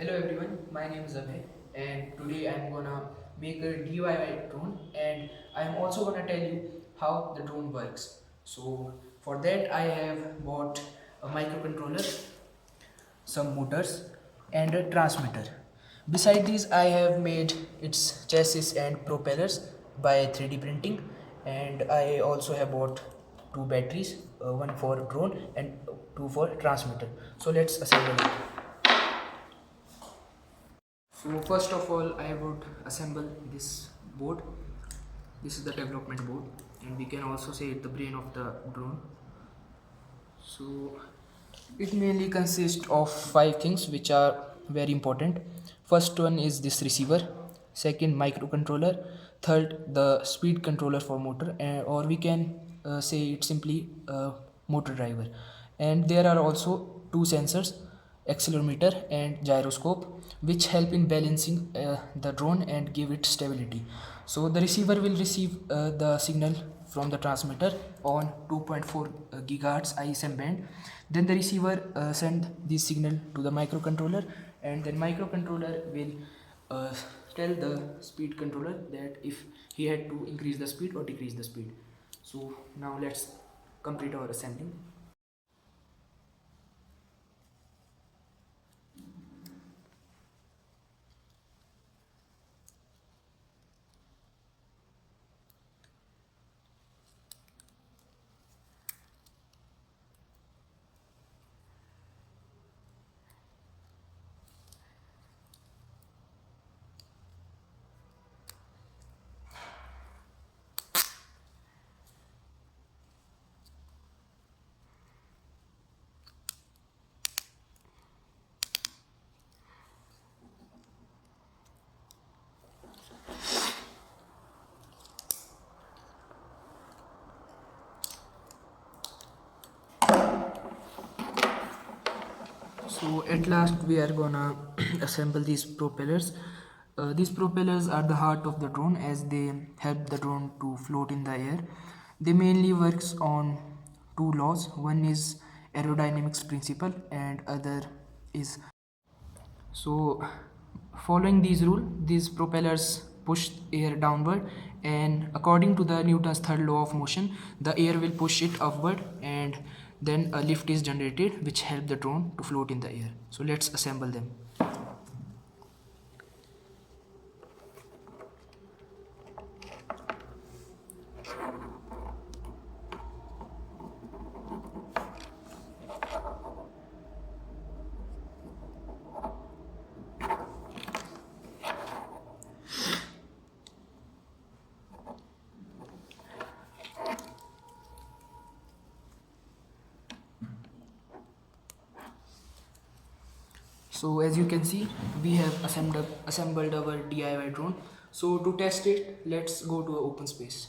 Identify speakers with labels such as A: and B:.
A: Hello everyone, my name is Abhay and today I am gonna make a DIY drone and I am also gonna tell you how the drone works. So for that I have bought a microcontroller, some motors and a transmitter. Beside these I have made its chassis and propellers by 3D printing, and I also have bought two batteries, one for drone and two for transmitter. So let's assemble it. So first of all, I would assemble this board. This is the development board, and we can also say it the brain of the drone. So it mainly consists of five things which are very important. First one is this receiver, second microcontroller, third the speed controller for motor, or we can say it simply motor driver. And there are also two sensors, accelerometer and gyroscope, which help in balancing the drone and give it stability. So the receiver will receive the signal from the transmitter on 2.4 gigahertz ISM band. Then the receiver send this signal to the microcontroller, and then microcontroller will uh, tell the speed controller that if he had to increase the speed or decrease the speed. So now let's complete our assembling. So at last we are gonna assemble these propellers. These propellers are the heart of the drone as they help the drone to float in the air. They mainly works on two laws. One is aerodynamics principle and other is, so following these rule, these propellers push air downward, and according to the Newton's third law of motion, the air will push it upward, and then a lift is generated which help the drone to float in the air. So let's assemble them. So as you can see, we have assembled our DIY drone. So to test it, let's go to an open space.